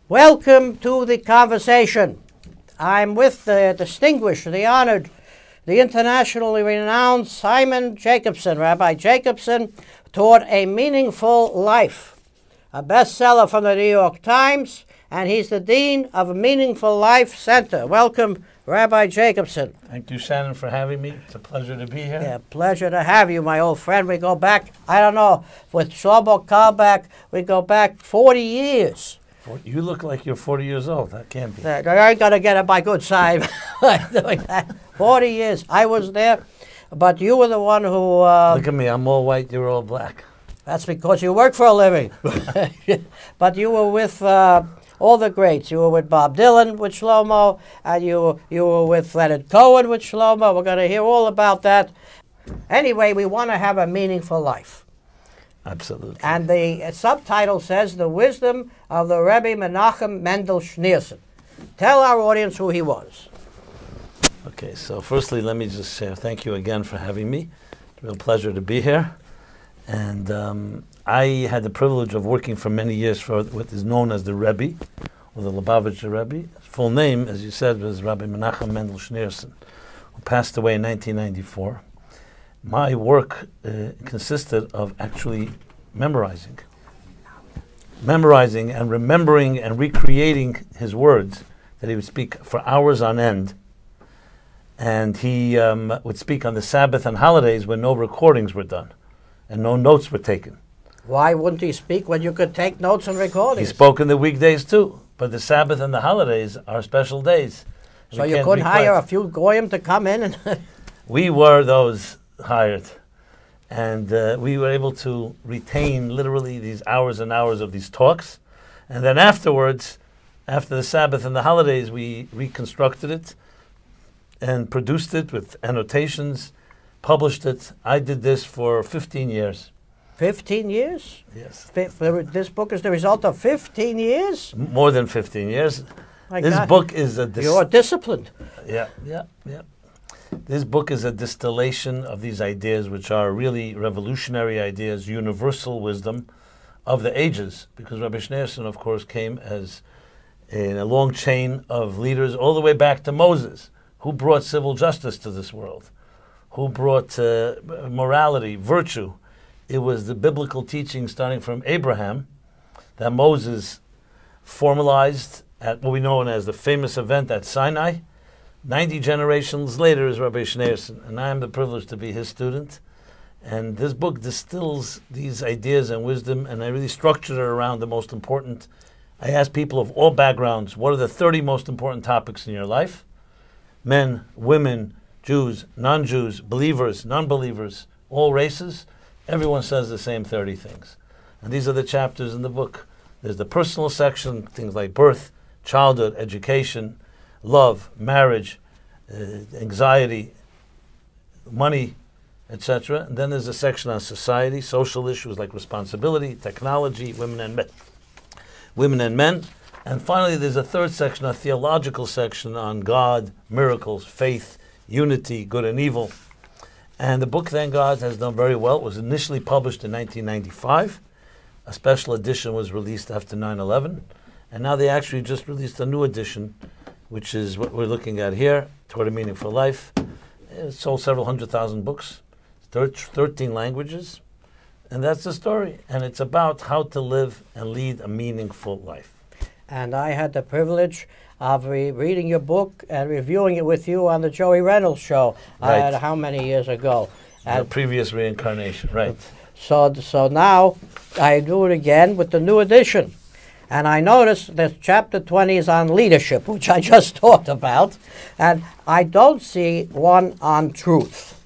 Welcome to the conversation. I'm with the distinguished, the honored, the internationally renowned Simon Jacobson. Rabbi Jacobson taught A Meaningful Life, a bestseller from the New York Times, and he's the Dean of a Meaningful Life Center. Welcome, Rabbi Jacobson. Thank you, Shannon, for having me. It's a pleasure to be here. Yeah, pleasure to have you, my old friend. We go back, I don't know, with Shlomo Carlebach, we go back 40 years. You look like you're 40 years old. That can't be. I ain't going to get it by good side doing that. 40 years. I was there, but you were the one who... Look at me. I'm all white. You're all black. That's because you work for a living. But you were with all the greats. You were with Bob Dylan with Shlomo, and you were with Leonard Cohen with Shlomo. We're going to hear all about that. Anyway, we want to have a meaningful life. Absolutely. And the subtitle says, The Wisdom of the Rebbe Menachem Mendel Schneerson. Tell our audience who he was. Okay, so firstly, let me just say thank you again for having me. It's a real pleasure to be here. And I had the privilege of working for many years for what is known as the Rebbe, or the Lubavitcher Rebbe. His full name, as you said, was Rabbi Menachem Mendel Schneerson, who passed away in 1994. My work consisted of actually memorizing and remembering and recreating his words that he would speak for hours on end. And he would speak on the Sabbath and holidays when no recordings were done and no notes were taken. Why wouldn't he speak when you could take notes and recordings? He spoke in the weekdays too, but the Sabbath and the holidays are special days. So you couldn't hire a few goyim to come in? And we were those hired, and we were able to retain literally these hours and hours of these talks, and then afterwards, after the Sabbath and the holidays, we reconstructed it and produced it with annotations, published it. I did this for 15 years. 15 years? Yes. This book is the result of 15 years? More than 15 years. This God. book is a... You're disciplined. Yeah. This book is a distillation of these ideas, which are really revolutionary ideas, universal wisdom of the ages. Because Rabbi Schneerson, of course, came as in a long chain of leaders all the way back to Moses, who brought civil justice to this world, who brought morality, virtue. It was the biblical teaching starting from Abraham that Moses formalized at what we know as the famous event at Sinai. 90 generations later is Rabbi Schneerson, and I am the privilege to be his student. And this book distills these ideas and wisdom, and I really structured it around the most important. I asked people of all backgrounds, what are the 30 most important topics in your life? Men, women, Jews, non-Jews, believers, non-believers, all races. Everyone says the same 30 things. And these are the chapters in the book. There's the personal section, things like birth, childhood, education, love, marriage, anxiety, money, etc. And then there's a section on society, social issues like responsibility, technology, women and men. And finally, there's a third section, a theological section on God, miracles, faith, unity, good and evil. And the book, thank God, has done very well. It was initially published in 1995. A special edition was released after 9/11. And now they actually just released a new edition, which is what we're looking at here, Toward a Meaningful Life. It sold several 100,000 books, 13 languages, and that's the story. And it's about how to live and lead a meaningful life. And I had the privilege of reading your book and reviewing it with you on the Joey Reynolds show. Right. How many years ago? The previous reincarnation, right. So now I do it again with the new edition. And I noticed that chapter 20 is on leadership, which I just talked about, and I don't see one on truth.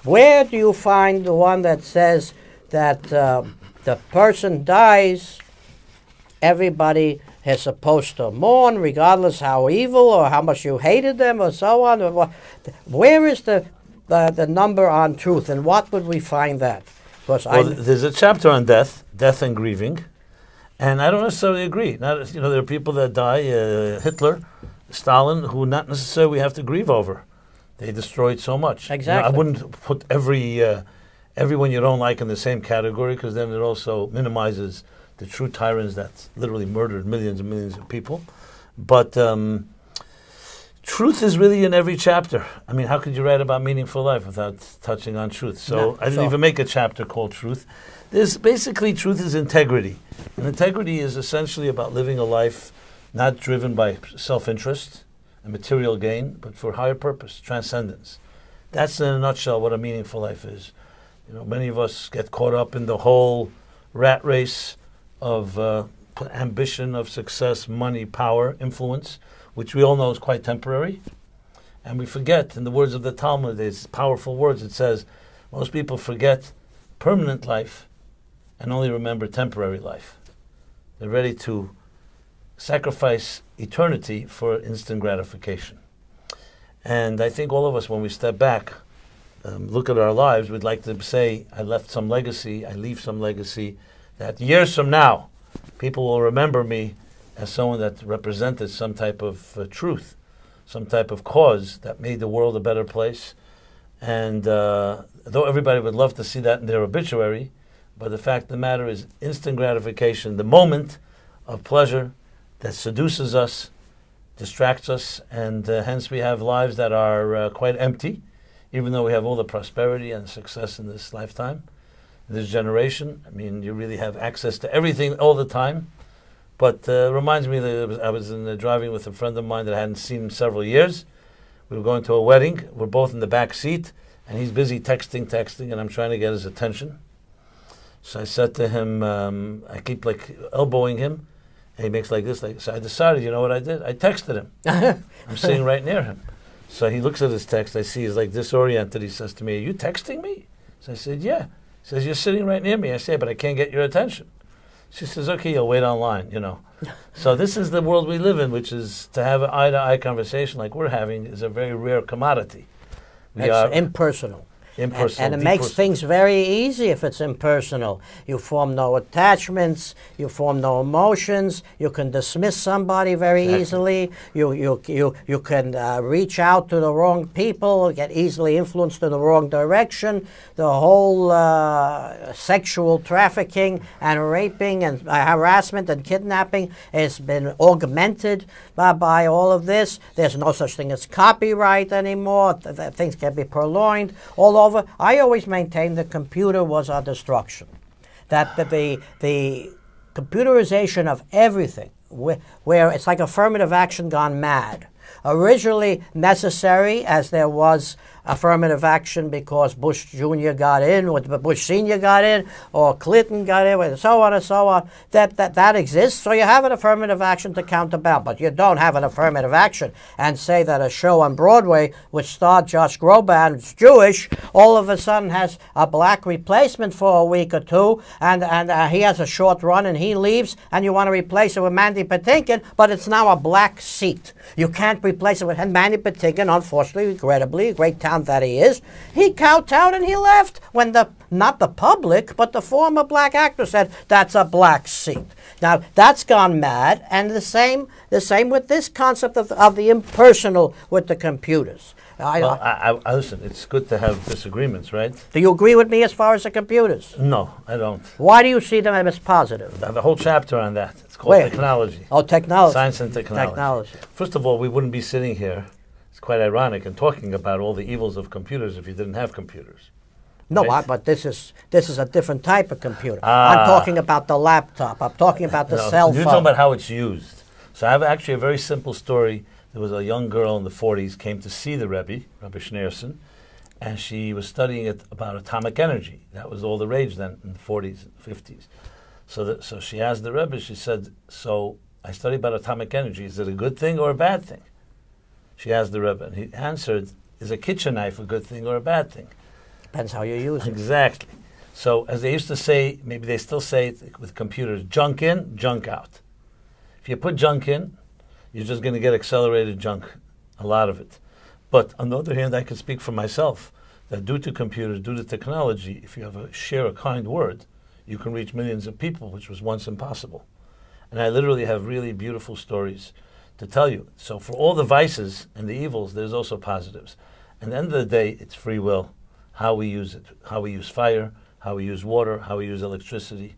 Where do you find the one that says that the person dies, everybody is supposed to mourn, regardless how evil or how much you hated them or so on? Where is the number on truth, and what would we find that? There's a chapter on death and grieving. And I don't necessarily agree. There are people that die, Hitler, Stalin, who not necessarily we have to grieve over. They destroyed so much. Exactly. I wouldn't put everyone you don't like in the same category, because then it also minimizes the true tyrants that literally murdered millions and millions of people. But truth is really in every chapter. I mean, how could you write about meaningful life without touching on truth? So I didn't even make a chapter called Truth. There's basically, truth is integrity. And integrity is essentially about living a life not driven by self-interest and material gain, but for higher purpose, transcendence. That's in a nutshell what a meaningful life is. You know, many of us get caught up in the whole rat race of ambition, of success, money, power, influence, which we all know is quite temporary. And we forget, in the words of the Talmud, it's powerful words, it says, most people forget permanent life and only remember temporary life. They're ready to sacrifice eternity for instant gratification. And I think all of us, when we step back, look at our lives, we'd like to say, I left some legacy, I leave some legacy, that years from now, people will remember me as someone that represented some type of truth, some type of cause that made the world a better place. And though everybody would love to see that in their obituary, but the fact of the matter is instant gratification, the moment of pleasure that seduces us, distracts us, and hence we have lives that are quite empty, even though we have all the prosperity and success in this lifetime, in this generation. I mean, you really have access to everything all the time. But reminds me that I was driving with a friend of mine that I hadn't seen in several years. We were going to a wedding. We're both in the back seat, and he's busy texting, and I'm trying to get his attention. So I said to him, I keep like elbowing him, and he makes like this. So I decided, you know what I did? I texted him. I'm sitting right near him. So he looks at his text. I see he's like disoriented. He says to me, "Are you texting me?" So I said, "Yeah." He says, "You're sitting right near me." I say, "But I can't get your attention." She says, "Okay, you'll wait online, you know." So this is the world we live in, which is to have an eye-to-eye conversation like we're having is a very rare commodity. It's impersonal. And it makes things very easy if it's impersonal. You form no attachments, you form no emotions, you can dismiss somebody very easily, you can reach out to the wrong people, get easily influenced in the wrong direction. The whole sexual trafficking and raping and harassment and kidnapping has been augmented by all of this. There's no such thing as copyright anymore. Things can be purloined all over. I always maintained the computer was our destruction. That the computerization of everything, where it's like affirmative action gone mad. Originally necessary, as there was affirmative action because Bush Jr. got in, or Bush Sr. got in, or Clinton got in, and so on and so on. That exists, so you have an affirmative action to counterbalance. But you don't have an affirmative action and say that a show on Broadway which starred Josh Groban, who's Jewish, all of a sudden has a black replacement for a week or two, and he has a short run and he leaves, and you want to replace it with Mandy Patinkin, but it's now a black seat. You can't replace it with Mandy Patinkin, unfortunately, regrettably, a great talent that he is. He kowtowed and he left when not the public, but the former black actor said, that's a black seat. Now, that's gone mad, and the same with this concept of the impersonal with the computers. I listen, it's good to have disagreements, right? Do you agree with me as far as the computers? No, I don't. Why do you see them as positive? The whole chapter on that. It's called technology. Oh, technology. Science and technology. First of all, we wouldn't be sitting here, it's quite ironic, and talking about all the evils of computers if you didn't have computers. No, right? But this is a different type of computer. I'm talking about the laptop. I'm talking about the cell phone. You're talking about how it's used. So I have actually a very simple story. There was a young girl in the 40s came to see the Rebbe Shannon, and she was studying about atomic energy. That was all the rage then in the 40s and 50s. So she asked the Rebbe, she said, "So I study about atomic energy. Is it a good thing or a bad thing?" She asked the Rebbe, and he answered, "Is a kitchen knife a good thing or a bad thing?" Depends how you use it. Exactly. So as they used to say, maybe they still say it with computers, junk in, junk out. If you put junk in, you're just going to get accelerated junk, a lot of it. But on the other hand, I can speak for myself that due to computers, due to technology, if you have share a kind word, you can reach millions of people, which was once impossible. And I literally have really beautiful stories to tell you. So for all the vices and the evils, there's also positives. And at the end of the day, it's free will, how we use it, how we use fire, how we use water, how we use electricity.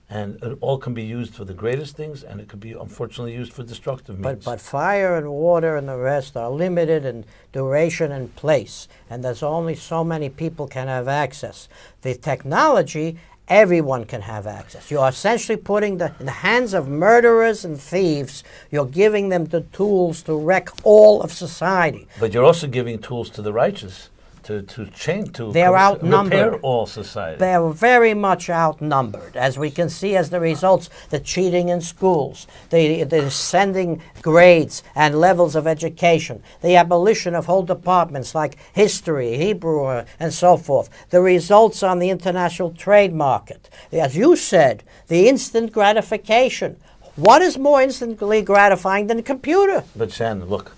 And it all can be used for the greatest things, and it could be, unfortunately, used for destructive means. But fire and water and the rest are limited in duration and place, and there's only so many people can have access. The technology, everyone can have access. You're essentially putting in the hands of murderers and thieves, you're giving them the tools to wreck all of society. But you're also giving tools to the righteous to change, to They're outnumbered. repair all society. They're very much outnumbered, as we can see as the results, the cheating in schools, the descending grades and levels of education, the abolition of whole departments like history, Hebrew, and so forth, the results on the international trade market. As you said, the instant gratification. What is more instantly gratifying than a computer? But Shannon, look,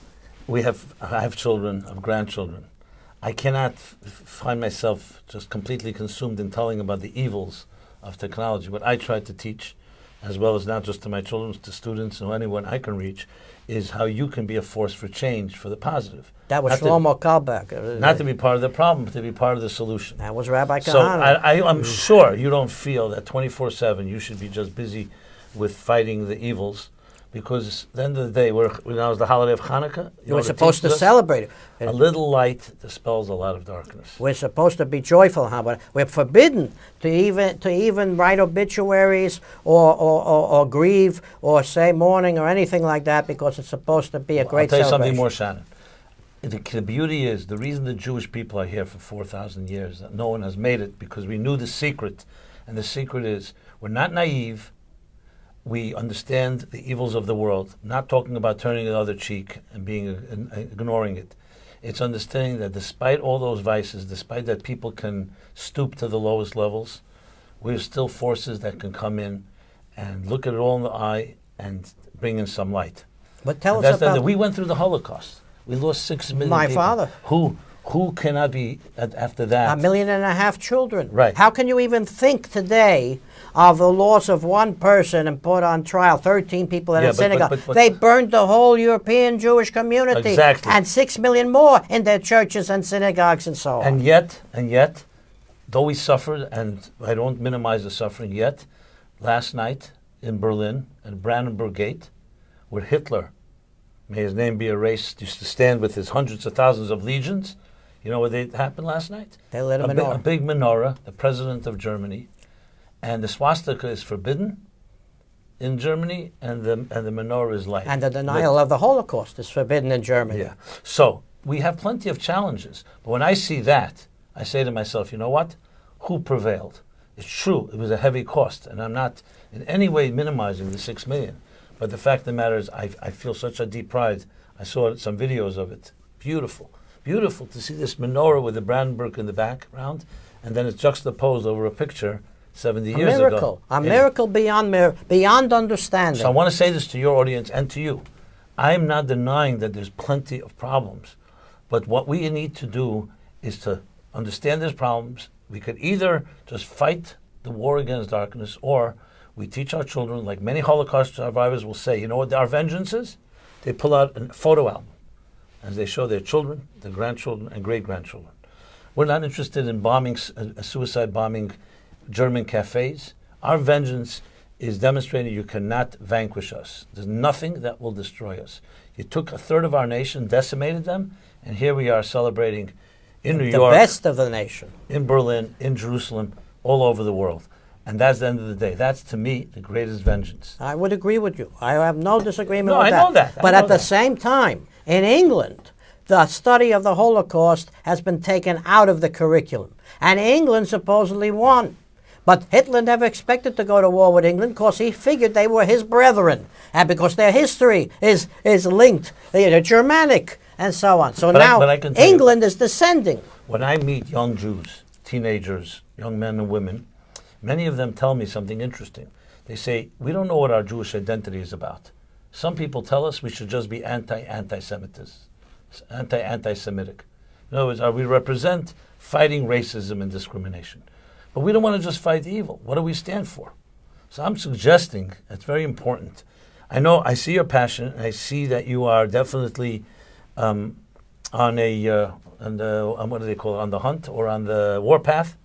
I have children, I have grandchildren. I cannot find myself just completely consumed in telling about the evils of technology. What I try to teach, as well as not just to my children, to students and anyone I can reach, is how you can be a force for change, for the positive. That was Shlomo Kalbach. Not to be part of the problem, but to be part of the solution. That was Rabbi Kahana. So I'm sure you don't feel that 24/7 you should be just busy with fighting the evils. Because at the end of the day, now is the holiday of Hanukkah. We're supposed to celebrate it. A little light dispels a lot of darkness. We're supposed to be joyful, but we're forbidden to even write obituaries or grieve or say mourning or anything like that, because it's supposed to be a great celebration. I'll tell you something more, Shannon. The beauty is, the reason the Jewish people are here for 4,000 years, that no one has made it, because we knew the secret. And the secret is, we're not naive. We understand the evils of the world, not talking about turning the other cheek and ignoring it. It's understanding that despite all those vices, despite that people can stoop to the lowest levels, we're still forces that can come in and look at it all in the eye and bring in some light. But tell us about... We went through the Holocaust. We lost 6 million people. My father. Who cannot be, after that... 1.5 million children. Right. How can you even think today of the loss of one person and put on trial 13 people in a synagogue? But they burned the whole European Jewish community. Exactly. And 6 million more in their churches and synagogues and so on. And yet, though we suffered, and I don't minimize the suffering, yet, last night in Berlin, at Brandenburg Gate, where Hitler, may his name be erased, used to stand with his hundreds of thousands of legions. You know what happened last night? They lit a menorah. A big menorah, the president of Germany. And the swastika is forbidden in Germany, and the menorah is lighted. And the denial of the Holocaust is forbidden in Germany. Yeah. So we have plenty of challenges. But when I see that, I say to myself, you know what? Who prevailed? It's true, it was a heavy cost, and I'm not in any way minimizing the 6 million. But the fact of the matter is, I feel such a deep pride. I saw some videos of it. Beautiful. Beautiful to see this menorah with the Brandenburg in the background, and then it's juxtaposed over a picture 70 years ago. A miracle beyond understanding. So I want to say this to your audience and to you. I'm not denying that there's plenty of problems, but what we need to do is to understand these problems. We could either just fight the war against darkness, or we teach our children, like many Holocaust survivors will say, you know what our vengeance is? They pull out a photo album as they show their children, their grandchildren, and great-grandchildren. We're not interested in bombing, suicide bombing German cafes. Our vengeance is demonstrating you cannot vanquish us. There's nothing that will destroy us. You took a third of our nation, decimated them, and here we are celebrating in New York. The best of the nation. In Berlin, in Jerusalem, all over the world. And that's the end of the day. That's, to me, the greatest vengeance. I would agree with you. I have no disagreement with that. I know that. But at the same time, in England, the study of the Holocaust has been taken out of the curriculum. And England supposedly won. But Hitler never expected to go to war with England because he figured they were his brethren. And because their history is linked, they're Germanic, and so on. So now England is descending. When I meet young Jews, teenagers, young men and women, many of them tell me something interesting. They say, we don't know what our Jewish identity is about. Some people tell us we should just be anti-Semitic. In other words, we represent fighting racism and discrimination. But we don't want to just fight evil. What do we stand for? So I'm suggesting, it's very important. I know, I see your passion, and I see that you are definitely on what do they call it, on the hunt or on the warpath.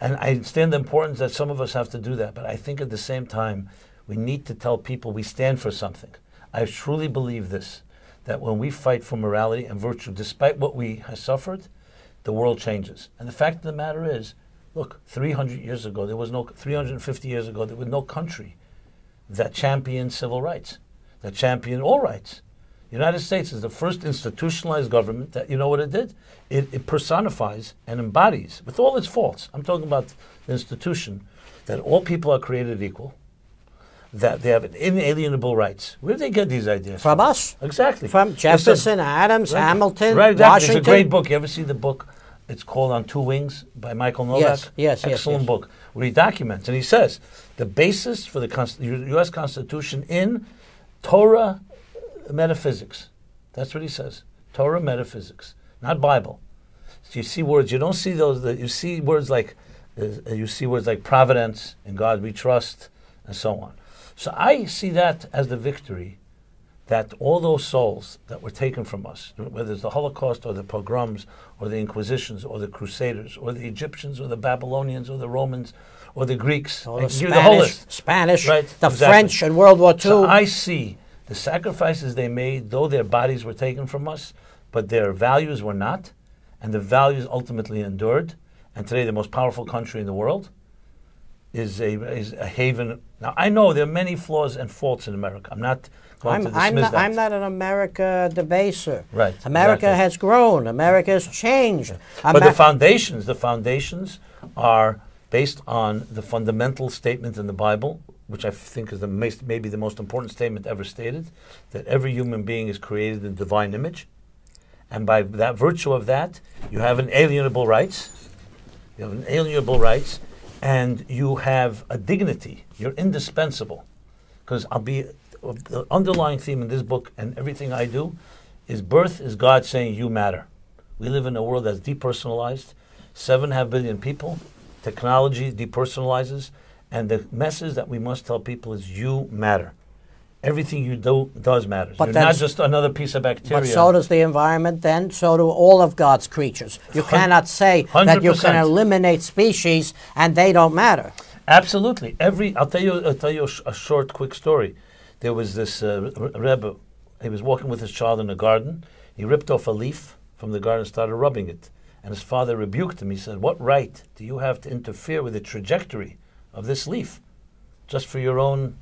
And I understand the importance that some of us have to do that, but I think at the same time, we need to tell people we stand for something. I truly believe this, that when we fight for morality and virtue, despite what we have suffered, the world changes. And the fact of the matter is, look, 300 years ago, 350 years ago, there was no country that championed civil rights, that championed all rights. The United States is the first institutionalized government that, you know what it did? It personifies and embodies, with all its faults, I'm talking about the institution, that all people are created equal, that they have inalienable rights. Where did they get these ideas from? Us. Exactly. From Jefferson, Adams, right, Hamilton, right, exactly. Washington. It's a great book. You ever see the book? It's called On Two Wings by Michael Novak. Yes. Excellent book, where he documents, and he says, the basis for the U.S. Constitution in Torah metaphysics. That's what he says. Torah metaphysics, not Bible. So you see words. You don't see those. You see words like providence, in God we trust, and so on. So I see that as the victory, that all those souls that were taken from us, whether it's the Holocaust or the pogroms or the Inquisitions or the Crusaders or the Egyptians or the Babylonians or the Romans or the Greeks, or the Spanish, right? The French in World War II. So I see the sacrifices they made, though their bodies were taken from us, but their values were not, and the values ultimately endured. And today, the most powerful country in the world is a haven. Now, I know there are many flaws and faults in America. I'm not going to dismiss that. I'm not an America debaser. Right. America has grown. America has changed. But the foundations are based on the fundamental statement in the Bible, which I think is maybe the most important statement ever stated, that every human being is created in divine image. And by that virtue of that, you have inalienable rights. You have inalienable rights. And you have a dignity. You're indispensable. Because the underlying theme in this book and everything I do is birth is God saying you matter. We live in a world that's depersonalized. 7.5 billion people. Technology depersonalizes. And the message that we must tell people is you matter. Everything you do does matter. You're not just another piece of bacteria. But so does the environment then. So do all of God's creatures. You cannot say 100%. That you can eliminate species and they don't matter. Absolutely. I'll tell you a short, quick story. There was this Rebbe. He was walking with his child in a garden. He ripped off a leaf from the garden and started rubbing it. And his father rebuked him. He said, "What right do you have to interfere with the trajectory of this leaf? Just for your own..."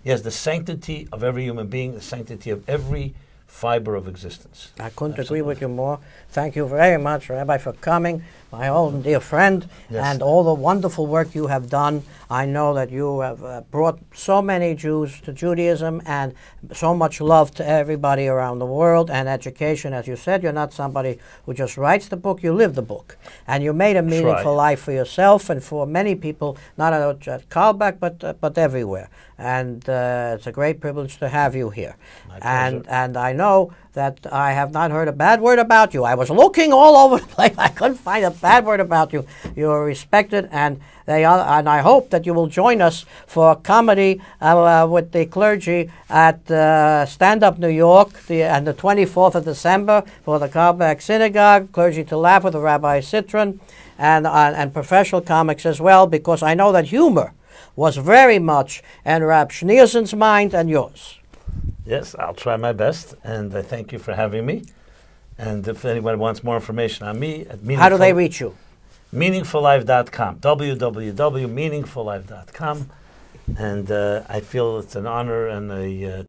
Yes, the sanctity of every human being, the sanctity of every fiber of existence. I couldn't agree with you more. Thank you very much, Rabbi, for coming, my own dear friend, and all the wonderful work you have done. I know that you have brought so many Jews to Judaism and so much love to everybody around the world and education. As you said, you're not somebody who just writes the book, you live the book. And you made a meaningful life for yourself and for many people, not at Carlbach, but everywhere. And it's a great privilege to have you here. And I know that I have not heard a bad word about you. I was looking all over the place. I couldn't find a bad word about you. You are respected, and I hope that you will join us for comedy with the clergy at Stand Up New York on the 24th of December for the Carlbach Synagogue, Clergy to Laugh with Rabbi Citron, and professional comics as well, because I know that humor was very much in Rab Schneersen's mind and yours. Yes, I'll try my best, and I thank you for having me. And if anyone wants more information on me, how do they reach you? meaningfullife.com, www.meaningfullife.com. And I feel it's an honor and a